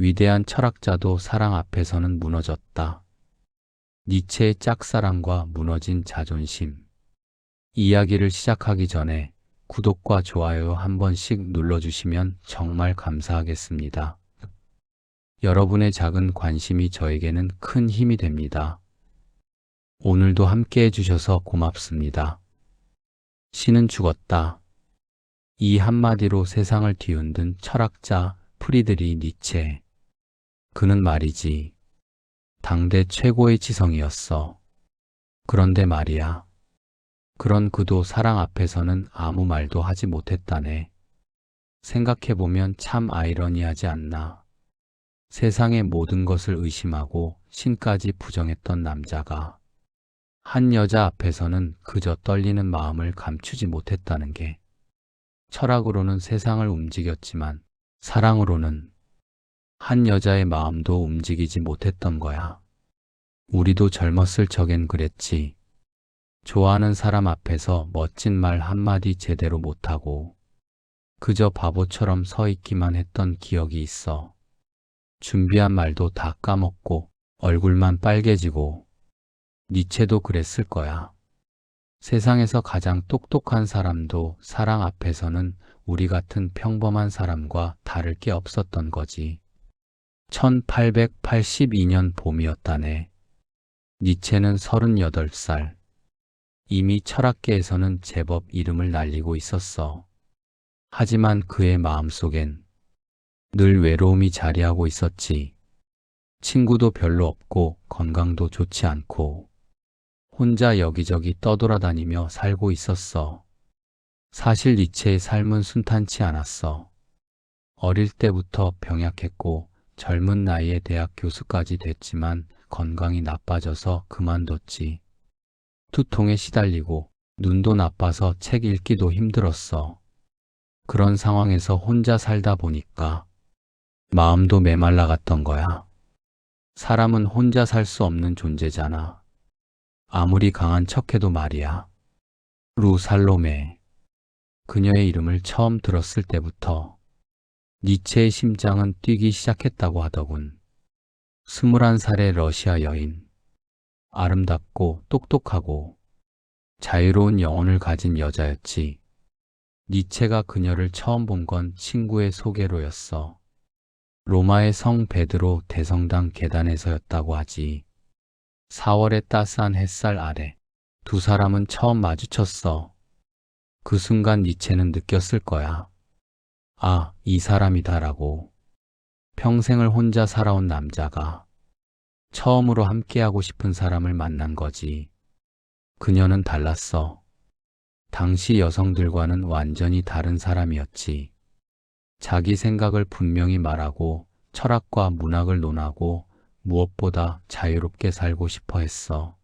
위대한 철학자도 사랑 앞에서는 무너졌다. 니체의 짝사랑과 무너진 자존심. 이야기를 시작하기 전에 구독과 좋아요 한 번씩 눌러주시면 정말 감사하겠습니다. 여러분의 작은 관심이 저에게는 큰 힘이 됩니다. 오늘도 함께 해주셔서 고맙습니다. 신은 죽었다. 이 한마디로 세상을 뒤흔든 철학자 프리드리 니체. 그는 말이지, 당대 최고의 지성이었어. 그런데 말이야, 그런 그도 사랑 앞에서는 아무 말도 하지 못했다네. 생각해보면 참 아이러니하지 않나. 세상의 모든 것을 의심하고 신까지 부정했던 남자가 한 여자 앞에서는 그저 떨리는 마음을 감추지 못했다는 게, 철학으로는 세상을 움직였지만 사랑으로는 한 여자의 마음도 움직이지 못했던 거야. 우리도 젊었을 적엔 그랬지. 좋아하는 사람 앞에서 멋진 말 한마디 제대로 못하고 그저 바보처럼 서 있기만 했던 기억이 있어. 준비한 말도 다 까먹고 얼굴만 빨개지고. 니체도 그랬을 거야. 세상에서 가장 똑똑한 사람도 사랑 앞에서는 우리 같은 평범한 사람과 다를 게 없었던 거지. 1882년 봄이었다네. 니체는 38살. 이미 철학계에서는 제법 이름을 날리고 있었어. 하지만 그의 마음속엔 늘 외로움이 자리하고 있었지. 친구도 별로 없고 건강도 좋지 않고 혼자 여기저기 떠돌아다니며 살고 있었어. 사실 니체의 삶은 순탄치 않았어. 어릴 때부터 병약했고 젊은 나이에 대학 교수까지 됐지만 건강이 나빠져서 그만뒀지. 두통에 시달리고 눈도 나빠서 책 읽기도 힘들었어. 그런 상황에서 혼자 살다 보니까 마음도 메말라갔던 거야. 사람은 혼자 살 수 없는 존재잖아. 아무리 강한 척해도 말이야. 루 살로메. 그녀의 이름을 처음 들었을 때부터 니체의 심장은 뛰기 시작했다고 하더군. 21살의 러시아 여인. 아름답고 똑똑하고 자유로운 영혼을 가진 여자였지. 니체가 그녀를 처음 본 건 친구의 소개로였어. 로마의 성 베드로 대성당 계단에서였다고 하지. 4월의 따스한 햇살 아래 두 사람은 처음 마주쳤어. 그 순간 니체는 느꼈을 거야. 아, 이 사람이다라고. 평생을 혼자 살아온 남자가 처음으로 함께하고 싶은 사람을 만난 거지. 그녀는 달랐어. 당시 여성들과는 완전히 다른 사람이었지. 자기 생각을 분명히 말하고 철학과 문학을 논하고 무엇보다 자유롭게 살고 싶어 했어.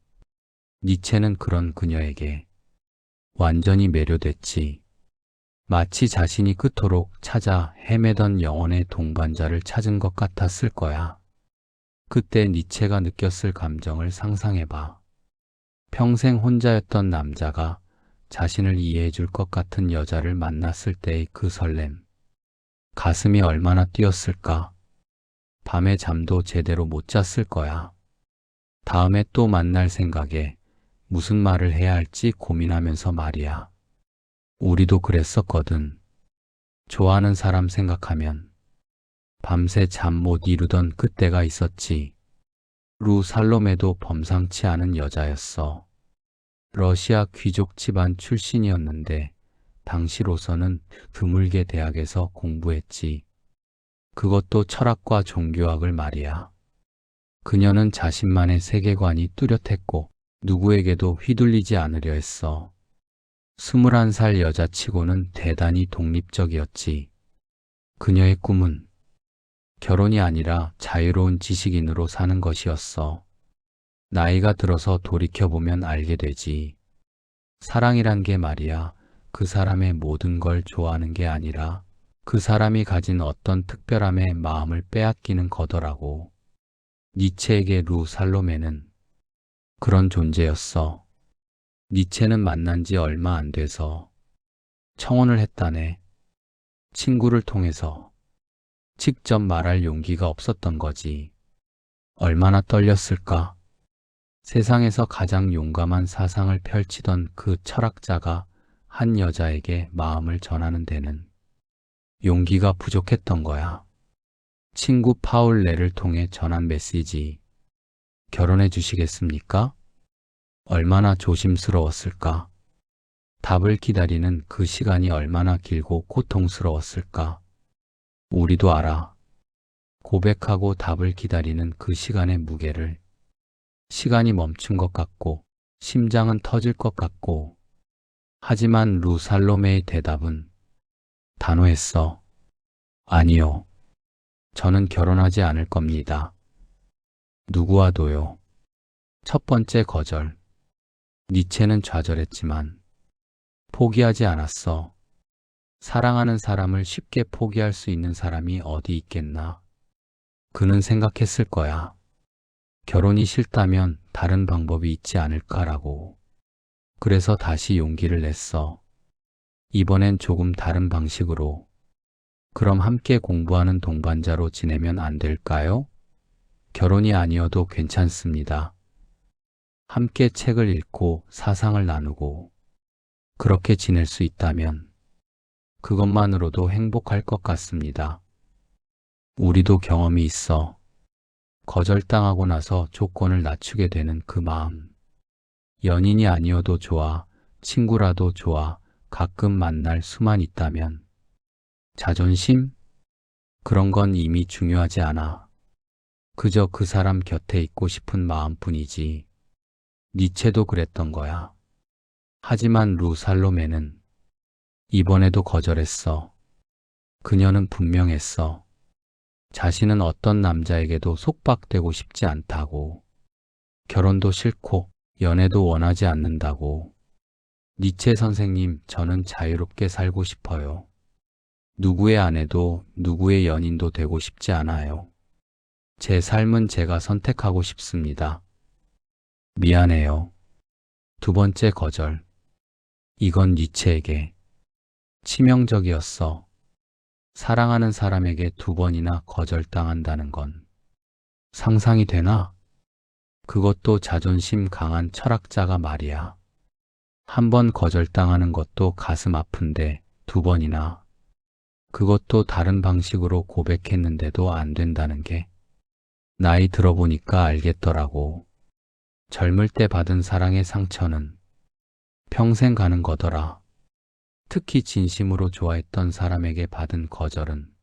니체는 그런 그녀에게 완전히 매료됐지. 마치 자신이 그토록 찾아 헤매던 영혼의 동반자를 찾은 것 같았을 거야. 그때 니체가 느꼈을 감정을 상상해봐. 평생 혼자였던 남자가 자신을 이해해 줄 것 같은 여자를 만났을 때의 그 설렘. 가슴이 얼마나 뛰었을까. 밤에 잠도 제대로 못 잤을 거야. 다음에 또 만날 생각에 무슨 말을 해야 할지 고민하면서 말이야. 우리도 그랬었거든. 좋아하는 사람 생각하면 밤새 잠 못 이루던 그때가 있었지. 루 살로메도 범상치 않은 여자였어. 러시아 귀족 집안 출신이었는데 당시로서는 드물게 대학에서 공부했지. 그것도 철학과 종교학을 말이야. 그녀는 자신만의 세계관이 뚜렷했고 누구에게도 휘둘리지 않으려 했어. 21살 여자치고는 대단히 독립적이었지. 그녀의 꿈은 결혼이 아니라 자유로운 지식인으로 사는 것이었어. 나이가 들어서 돌이켜보면 알게 되지. 사랑이란 게 말이야, 그 사람의 모든 걸 좋아하는 게 아니라 그 사람이 가진 어떤 특별함에 마음을 빼앗기는 거더라고. 니체에게 루 살로메는 그런 존재였어. 니체는 만난 지 얼마 안 돼서 청혼을 했다네. 친구를 통해서. 직접 말할 용기가 없었던 거지. 얼마나 떨렸을까? 세상에서 가장 용감한 사상을 펼치던 그 철학자가 한 여자에게 마음을 전하는 데는 용기가 부족했던 거야. 친구 파울레를 통해 전한 메시지. 결혼해 주시겠습니까? 얼마나 조심스러웠을까? 답을 기다리는 그 시간이 얼마나 길고 고통스러웠을까? 우리도 알아. 고백하고 답을 기다리는 그 시간의 무게를. 시간이 멈춘 것 같고, 심장은 터질 것 같고, 하지만 루살로메의 대답은 단호했어. 아니요. 저는 결혼하지 않을 겁니다. 누구와도요. 첫 번째 거절. 니체는 좌절했지만 포기하지 않았어. 사랑하는 사람을 쉽게 포기할 수 있는 사람이 어디 있겠나. 그는 생각했을 거야. 결혼이 싫다면 다른 방법이 있지 않을까라고. 그래서 다시 용기를 냈어. 이번엔 조금 다른 방식으로. 그럼 함께 공부하는 동반자로 지내면 안 될까요? 결혼이 아니어도 괜찮습니다. 함께 책을 읽고 사상을 나누고 그렇게 지낼 수 있다면 그것만으로도 행복할 것 같습니다. 우리도 경험이 있어. 거절당하고 나서 조건을 낮추게 되는 그 마음. 연인이 아니어도 좋아, 친구라도 좋아, 가끔 만날 수만 있다면. 자존심? 그런 건 이미 중요하지 않아. 그저 그 사람 곁에 있고 싶은 마음뿐이지. 니체도 그랬던 거야. 하지만 루살로메는 이번에도 거절했어. 그녀는 분명했어. 자신은 어떤 남자에게도 속박되고 싶지 않다고. 결혼도 싫고 연애도 원하지 않는다고. 니체 선생님, 저는 자유롭게 살고 싶어요. 누구의 아내도 누구의 연인도 되고 싶지 않아요. 제 삶은 제가 선택하고 싶습니다. 미안해요. 두 번째 거절. 이건 니체에게 치명적이었어. 사랑하는 사람에게 두 번이나 거절당한다는 건 상상이 되나? 그것도 자존심 강한 철학자가 말이야. 한 번 거절당하는 것도 가슴 아픈데 두 번이나. 그것도 다른 방식으로 고백했는데도 안 된다는 게 나이 들어보니까 알겠더라고. 젊을 때 받은 사랑의 상처는 평생 가는 거더라. 특히 진심으로 좋아했던 사람에게 받은 거절은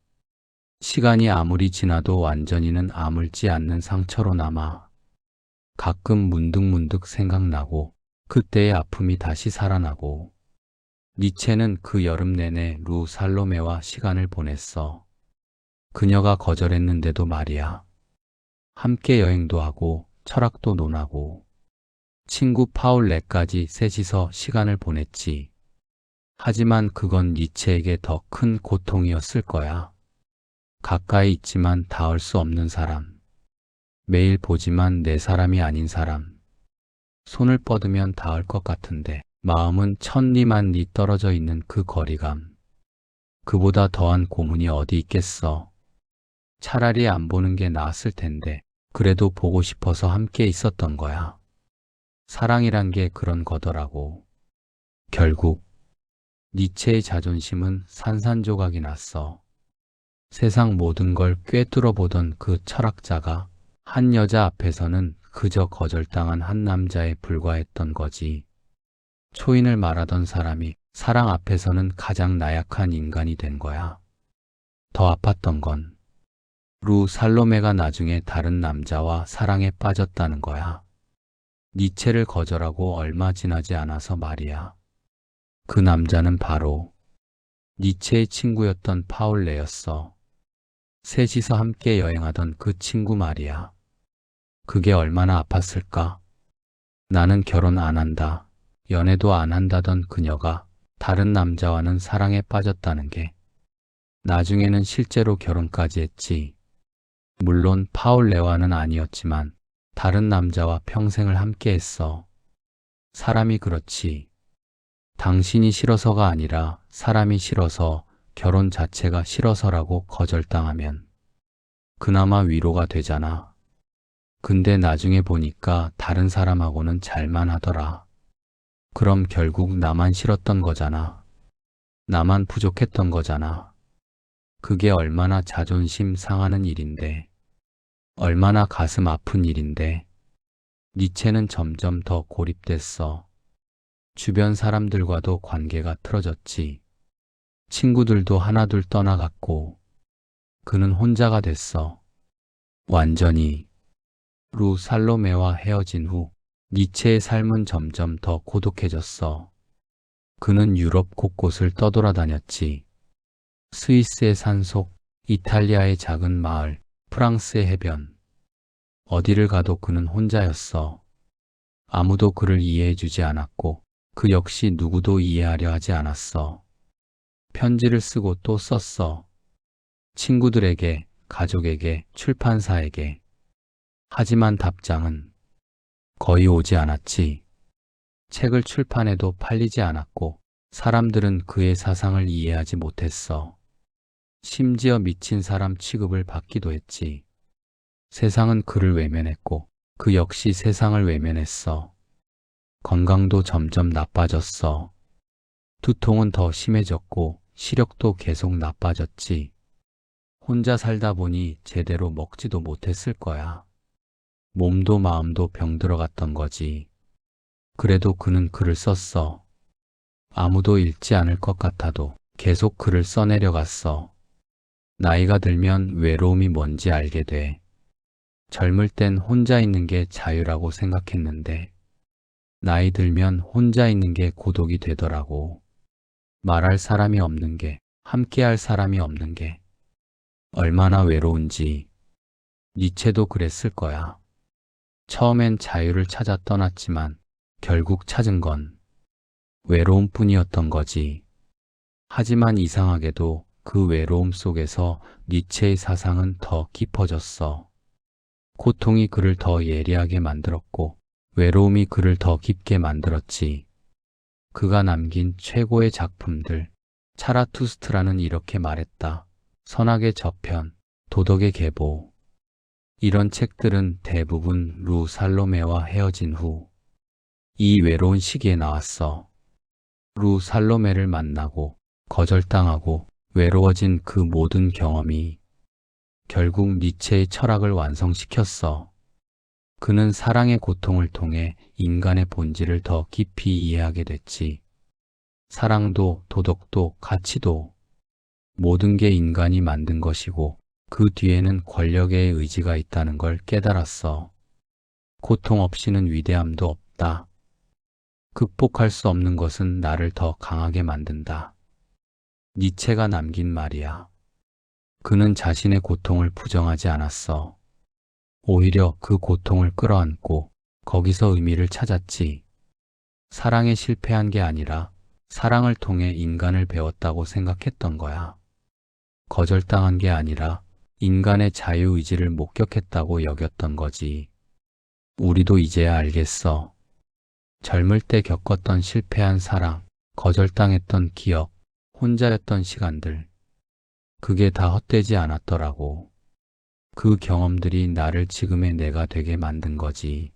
시간이 아무리 지나도 완전히는 아물지 않는 상처로 남아. 가끔 문득문득 생각나고 그때의 아픔이 다시 살아나고. 니체는 그 여름 내내 루살로메와 시간을 보냈어. 그녀가 거절했는데도 말이야. 함께 여행도 하고 철학도 논하고 친구 파울레까지 셋이서 시간을 보냈지. 하지만 그건 니체에게 더 큰 고통이었을 거야. 가까이 있지만 닿을 수 없는 사람. 매일 보지만 내 사람이 아닌 사람. 손을 뻗으면 닿을 것 같은데 마음은 천리만리 떨어져 있는 그 거리감. 그보다 더한 고문이 어디 있겠어. 차라리 안 보는 게 나았을 텐데 그래도 보고 싶어서 함께 있었던 거야. 사랑이란 게 그런 거더라고. 결국 니체의 자존심은 산산조각이 났어. 세상 모든 걸 꿰뚫어 보던 그 철학자가 한 여자 앞에서는 그저 거절당한 한 남자에 불과했던 거지. 초인을 말하던 사람이 사랑 앞에서는 가장 나약한 인간이 된 거야. 더 아팠던 건 루살로메가 나중에 다른 남자와 사랑에 빠졌다는 거야. 니체를 거절하고 얼마 지나지 않아서 말이야. 그 남자는 바로 니체의 친구였던 파울레였어. 셋이서 함께 여행하던 그 친구 말이야. 그게 얼마나 아팠을까? 나는 결혼 안 한다. 연애도 안 한다던 그녀가 다른 남자와는 사랑에 빠졌다는 게 나중에는 실제로 결혼까지 했지. 물론 파울레와는 아니었지만 다른 남자와 평생을 함께 했어. 사람이 그렇지. 당신이 싫어서가 아니라 사람이 싫어서 결혼 자체가 싫어서라고 거절당하면 그나마 위로가 되잖아. 근데 나중에 보니까 다른 사람하고는 잘만 하더라. 그럼 결국 나만 싫었던 거잖아. 나만 부족했던 거잖아. 그게 얼마나 자존심 상하는 일인데, 얼마나 가슴 아픈 일인데. 니체는 점점 더 고립됐어. 주변 사람들과도 관계가 틀어졌지. 친구들도 하나둘 떠나갔고, 그는 혼자가 됐어. 완전히. 루 살로메와 헤어진 후 니체의 삶은 점점 더 고독해졌어. 그는 유럽 곳곳을 떠돌아다녔지. 스위스의 산속, 이탈리아의 작은 마을, 프랑스의 해변. 어디를 가도 그는 혼자였어. 아무도 그를 이해해주지 않았고 그 역시 누구도 이해하려 하지 않았어. 편지를 쓰고 또 썼어. 친구들에게, 가족에게, 출판사에게. 하지만 답장은 거의 오지 않았지. 책을 출판해도 팔리지 않았고 사람들은 그의 사상을 이해하지 못했어. 심지어 미친 사람 취급을 받기도 했지. 세상은 그를 외면했고 그 역시 세상을 외면했어. 건강도 점점 나빠졌어. 두통은 더 심해졌고 시력도 계속 나빠졌지. 혼자 살다 보니 제대로 먹지도 못했을 거야. 몸도 마음도 병들어갔던 거지. 그래도 그는 글을 썼어. 아무도 읽지 않을 것 같아도 계속 글을 써내려갔어. 나이가 들면 외로움이 뭔지 알게 돼. 젊을 땐 혼자 있는 게 자유라고 생각했는데 나이 들면 혼자 있는 게 고독이 되더라고. 말할 사람이 없는 게, 함께할 사람이 없는 게 얼마나 외로운지. 니체도 그랬을 거야. 처음엔 자유를 찾아 떠났지만 결국 찾은 건 외로움뿐이었던 거지. 하지만 이상하게도 그 외로움 속에서 니체의 사상은 더 깊어졌어. 고통이 그를 더 예리하게 만들었고 외로움이 그를 더 깊게 만들었지. 그가 남긴 최고의 작품들, 차라투스트라는 이렇게 말했다. 선악의 저편, 도덕의 계보. 이런 책들은 대부분 루 살로메와 헤어진 후 이 외로운 시기에 나왔어. 루 살로메를 만나고 거절당하고 외로워진 그 모든 경험이 결국 니체의 철학을 완성시켰어. 그는 사랑의 고통을 통해 인간의 본질을 더 깊이 이해하게 됐지. 사랑도 도덕도 가치도 모든 게 인간이 만든 것이고 그 뒤에는 권력의 의지가 있다는 걸 깨달았어. 고통 없이는 위대함도 없다. 극복할 수 없는 것은 나를 더 강하게 만든다. 니체가 남긴 말이야. 그는 자신의 고통을 부정하지 않았어. 오히려 그 고통을 끌어안고 거기서 의미를 찾았지. 사랑에 실패한 게 아니라 사랑을 통해 인간을 배웠다고 생각했던 거야. 거절당한 게 아니라 인간의 자유의지를 목격했다고 여겼던 거지. 우리도 이제야 알겠어. 젊을 때 겪었던 실패한 사랑, 거절당했던 기억, 혼자였던 시간들. 그게 다 헛되지 않았더라고. 그 경험들이 나를 지금의 내가 되게 만든 거지.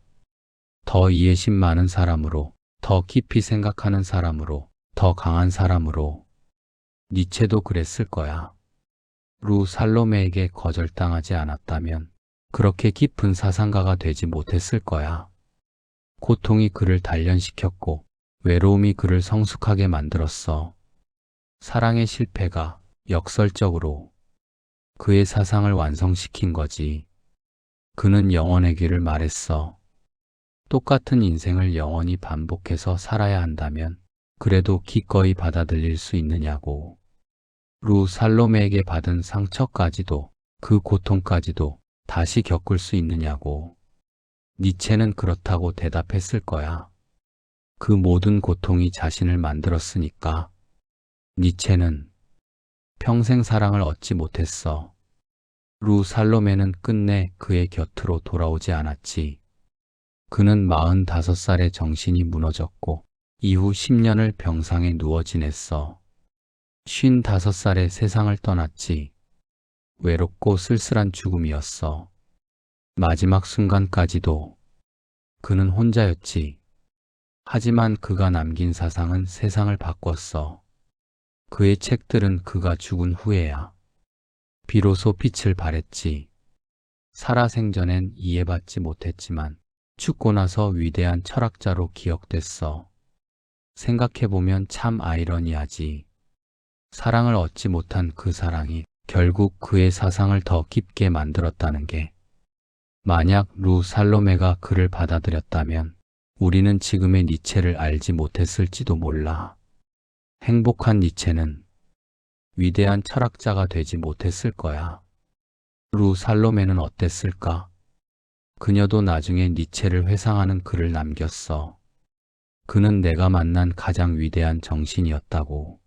더 이해심 많은 사람으로, 더 깊이 생각하는 사람으로, 더 강한 사람으로. 니체도 그랬을 거야. 루 살로메에게 거절당하지 않았다면 그렇게 깊은 사상가가 되지 못했을 거야. 고통이 그를 단련시켰고 외로움이 그를 성숙하게 만들었어. 사랑의 실패가 역설적으로 그의 사상을 완성시킨 거지. 그는 영원의 길을 말했어. 똑같은 인생을 영원히 반복해서 살아야 한다면 그래도 기꺼이 받아들일 수 있느냐고. 루 살로메에게 받은 상처까지도 그 고통까지도 다시 겪을 수 있느냐고. 니체는 그렇다고 대답했을 거야. 그 모든 고통이 자신을 만들었으니까. 니체는 평생 사랑을 얻지 못했어. 루 살로메는 끝내 그의 곁으로 돌아오지 않았지. 그는 45살에 정신이 무너졌고 이후 10년을 병상에 누워 지냈어. 55살에 세상을 떠났지. 외롭고 쓸쓸한 죽음이었어. 마지막 순간까지도 그는 혼자였지. 하지만 그가 남긴 사상은 세상을 바꿨어. 그의 책들은 그가 죽은 후에야 비로소 빛을 발했지. 살아생전엔 이해받지 못했지만 죽고 나서 위대한 철학자로 기억됐어. 생각해보면 참 아이러니하지. 사랑을 얻지 못한 그 사랑이 결국 그의 사상을 더 깊게 만들었다는 게. 만약 루 살로메가 그를 받아들였다면 우리는 지금의 니체를 알지 못했을지도 몰라. 행복한 니체는 위대한 철학자가 되지 못했을 거야. 루 살로메는 어땠을까? 그녀도 나중에 니체를 회상하는 글을 남겼어. 그는 내가 만난 가장 위대한 정신이었다고.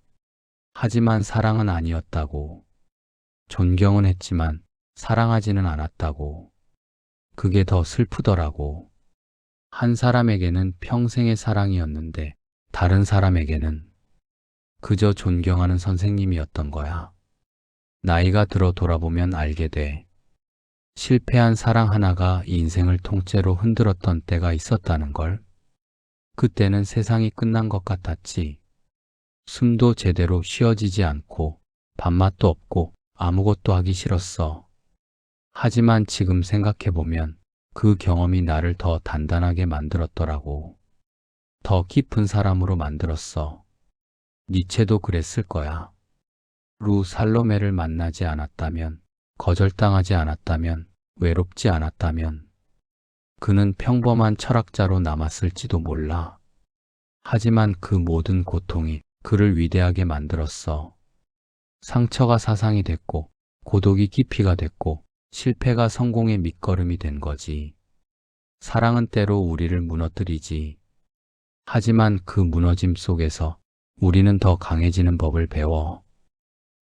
하지만 사랑은 아니었다고. 존경은 했지만 사랑하지는 않았다고. 그게 더 슬프더라고. 한 사람에게는 평생의 사랑이었는데 다른 사람에게는 그저 존경하는 선생님이었던 거야. 나이가 들어 돌아보면 알게 돼. 실패한 사랑 하나가 인생을 통째로 흔들었던 때가 있었다는 걸. 그때는 세상이 끝난 것 같았지. 숨도 제대로 쉬어지지 않고 밥맛도 없고 아무것도 하기 싫었어. 하지만 지금 생각해보면 그 경험이 나를 더 단단하게 만들었더라고. 더 깊은 사람으로 만들었어. 니체도 그랬을 거야. 루 살로메를 만나지 않았다면, 거절당하지 않았다면, 외롭지 않았다면 그는 평범한 철학자로 남았을지도 몰라. 하지만 그 모든 고통이 그를 위대하게 만들었어. 상처가 사상이 됐고, 고독이 깊이가 됐고, 실패가 성공의 밑거름이 된 거지. 사랑은 때로 우리를 무너뜨리지. 하지만 그 무너짐 속에서 우리는 더 강해지는 법을 배워.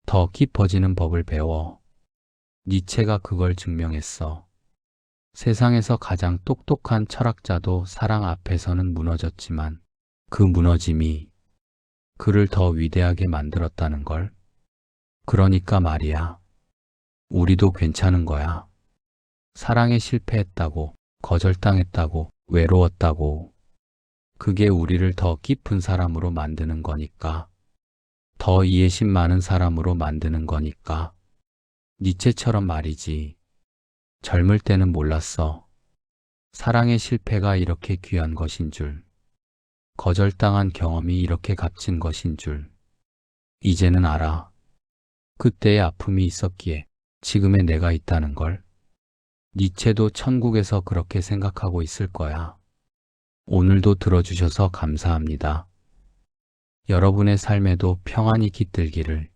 더 깊어지는 법을 배워. 니체가 그걸 증명했어. 세상에서 가장 똑똑한 철학자도 사랑 앞에서는 무너졌지만 그 무너짐이 그를 더 위대하게 만들었다는 걸. 그러니까 말이야. 우리도 괜찮은 거야. 사랑에 실패했다고, 거절당했다고, 외로웠다고. 그게 우리를 더 깊은 사람으로 만드는 거니까. 더 이해심 많은 사람으로 만드는 거니까. 니체처럼 말이지. 젊을 때는 몰랐어. 사랑의 실패가 이렇게 귀한 것인 줄. 거절당한 경험이 이렇게 값진 것인 줄. 이제는 알아. 그때의 아픔이 있었기에 지금의 내가 있다는 걸. 니체도 천국에서 그렇게 생각하고 있을 거야. 오늘도 들어주셔서 감사합니다. 여러분의 삶에도 평안이 깃들기를.